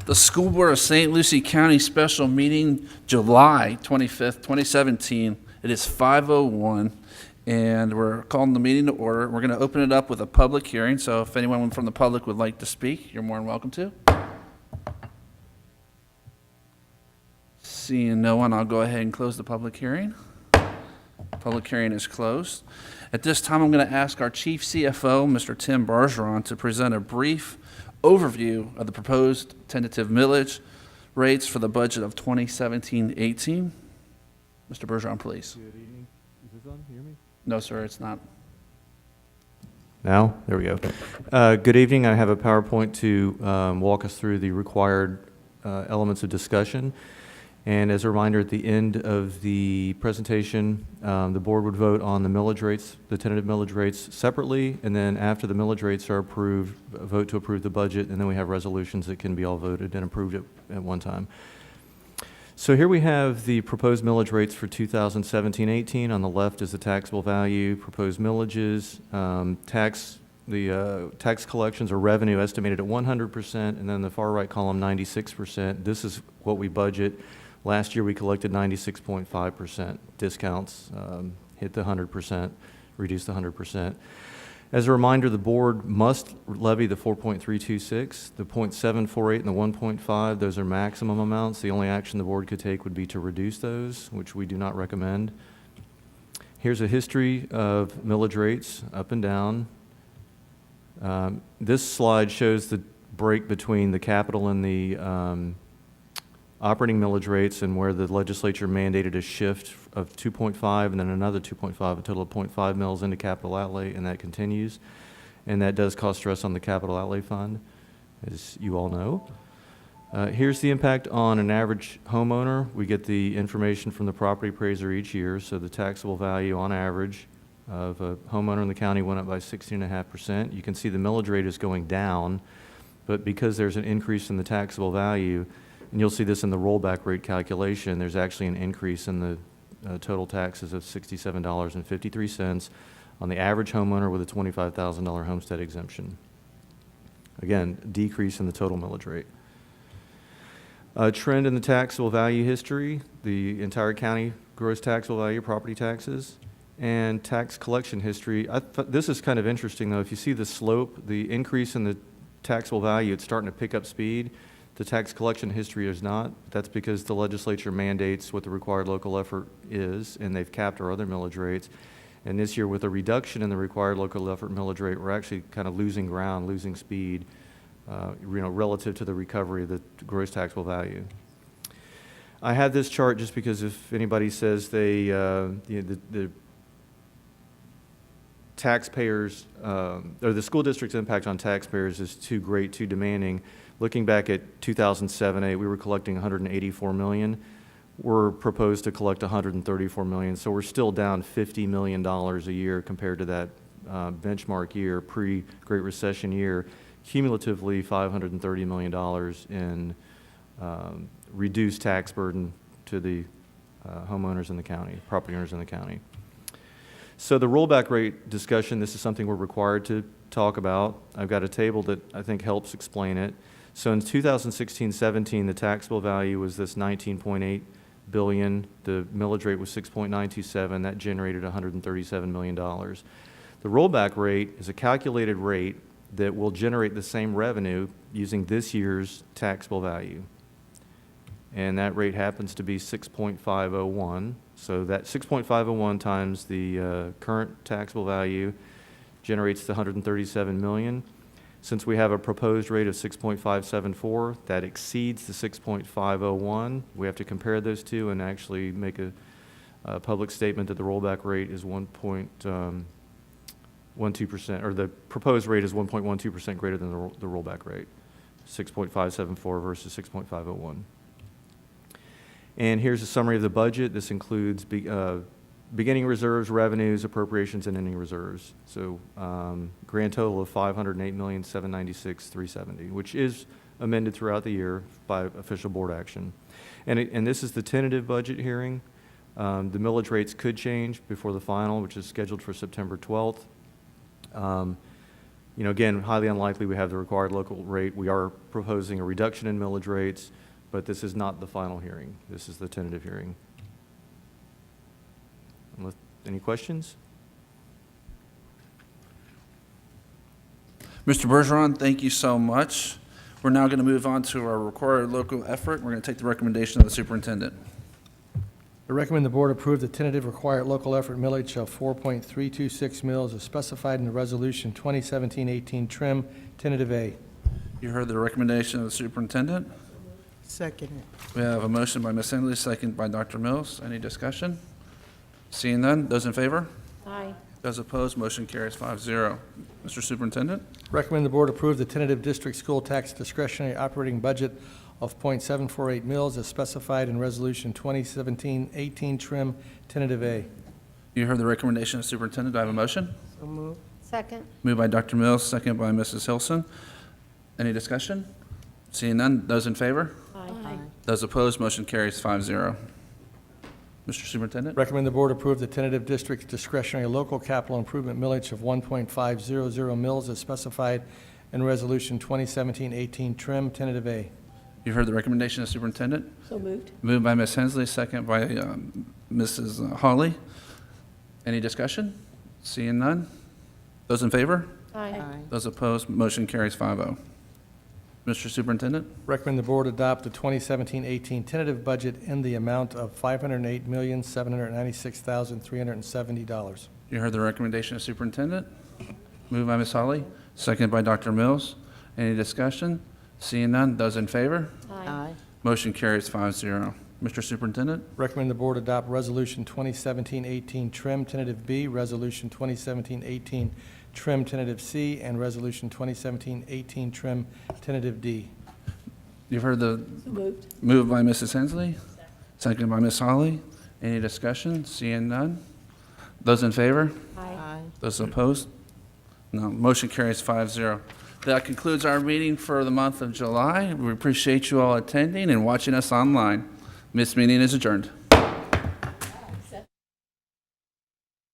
The School Board of St. Lucie County Special Meeting, July 25th, 2017. It is 5:01, and we're calling the meeting to order. We're going to open it up with a public hearing, so if anyone from the public would like to speak, you're more than welcome to. Seeing no one, I'll go ahead and close the public hearing. Public hearing is closed. At this time, I'm going to ask our Chief CFO, Mr. Tim Bergeron, to present a brief overview of the proposed tentative millage rates for the budget of 2017-18. Mr. Bergeron, please. Good evening. Is this on? Hear me? No, sir, it's not. Now? There we go. Good evening. I have a PowerPoint to walk us through the required elements of discussion. And as a reminder, at the end of the presentation, the board would vote on the millage rates, the tentative millage rates separately, and then after the millage rates are approved, vote to approve the budget, and then we have resolutions that can be all voted and approved at one time. So here we have the proposed millage rates for 2017-18. On the left is the taxable value, proposed millages, tax collections or revenue estimated at 100%, and then the far right column 96%. This is what we budget. Last year we collected 96.5%. Discounts hit the 100%, reduced the 100%. As a reminder, the board must levy the 4.326, the 0.748, and the 1.5. Those are maximum amounts. The only action the board could take would be to reduce those, which we do not recommend. Here's a history of millage rates up and down. This slide shows the break between the capital and the operating millage rates, and where the legislature mandated a shift of 2.5 and then another 2.5, a total of 0.5 mils into capital outlay, and that continues. And that does cause stress on the capital outlay fund, as you all know. Here's the impact on an average homeowner. We get the information from the property appraiser each year, so the taxable value on average of a homeowner in the county went up by 16.5%. You can see the millage rate is going down, but because there's an increase in the taxable value, and you'll see this in the rollback rate calculation, there's actually an increase in the total taxes of $67.53 on the average homeowner with a $25,000 homestead exemption. Again, decrease in the total millage rate. Trend in the taxable value history, the entire county gross taxable value, property taxes, and tax collection history. This is kind of interesting though. If you see the slope, the increase in the taxable value, it's starting to pick up speed. The tax collection history is not. That's because the legislature mandates what the required local effort is, and they've capped our other millage rates. And this year, with a reduction in the required local effort millage rate, we're actually kind of losing ground, losing speed, relative to the recovery of the gross taxable value. I have this chart just because if anybody says the taxpayers, or the school district's impact on taxpayers is too great, too demanding. Looking back at 2007-8, we were collecting $184 million. We're proposed to collect $134 million, so we're still down $50 million a year compared to that benchmark year, pre-Great Recession year. Cumulatively, $530 million in reduced tax burden to the homeowners in the county, property owners in the county. So the rollback rate discussion, this is something we're required to talk about. I've got a table that I think helps explain it. So in 2016-17, the taxable value was this $19.8 billion. The millage rate was 6.927. That generated $137 million. The rollback rate is a calculated rate that will generate the same revenue using this year's taxable value. And that rate happens to be 6.501. So that 6.501 times the current taxable value generates the $137 million. Since we have a proposed rate of 6.574, that exceeds the 6.501. We have to compare those two and actually make a public statement that the rollback rate is 1.12%, or the proposed rate is 1.12% greater than the rollback rate, 6.574 versus 6.501. And here's a summary of the budget. This includes beginning reserves, revenues, appropriations, and ending reserves. So grand total of $508,796,370, which is amended throughout the year by official board action. And this is the tentative budget hearing. The millage rates could change before the final, which is scheduled for September 12th. You know, again, highly unlikely we have the required local rate. We are proposing a reduction in millage rates, but this is not the final hearing. This is the tentative hearing. Any questions? Mr. Bergeron, thank you so much. We're now going to move on to our required local effort. We're going to take the recommendation of the superintendent. I recommend the board approve the tentative required local effort millage of 4.326 mils as specified in the resolution 2017-18 trim, tentative A. You heard the recommendation of the superintendent. Second it. We have a motion by Ms. Hindley, second by Dr. Mills. Any discussion? Seeing none, those in favor? Aye. Those opposed, motion carries 5-0. Mr. Superintendent? Recommend the board approve the tentative district school tax discretionary operating budget of .748 mils as specified in resolution 2017-18 trim, tentative A. You heard the recommendation of the superintendent. Do I have a motion? So moved. Second. Moved by Dr. Mills, second by Mrs. Hilson. Any discussion? Seeing none, those in favor? Aye. Those opposed, motion carries 5-0. Mr. Superintendent? Recommend the board approve the tentative district discretionary local capital improvement millage of 1.500 mils as specified in resolution 2017-18 trim, tentative A. You heard the recommendation of the superintendent. So moved. Moved by Ms. Hensley, second by Mrs. Hawley. Any discussion? Seeing none? Those in favor? Aye. Those opposed, motion carries 5-0. Mr. Superintendent? Recommend the board adopt the 2017-18 tentative budget in the amount of $508,796,370. You heard the recommendation of superintendent. Moved by Ms. Hawley, second by Dr. Mills. Any discussion? Seeing none, those in favor? Aye. Motion carries 5-0. Mr. Superintendent? Recommend the board adopt resolution 2017-18 trim, tentative B, resolution 2017-18 trim, tentative C, and resolution 2017-18 trim, tentative D. You've heard the So moved. move by Mrs. Hensley, second by Ms. Hawley. Any discussion? Seeing none? Those in favor? Aye. Those opposed? No. Motion carries 5-0. That concludes our meeting for the month of July. We appreciate you all attending and watching us online. This meeting is adjourned.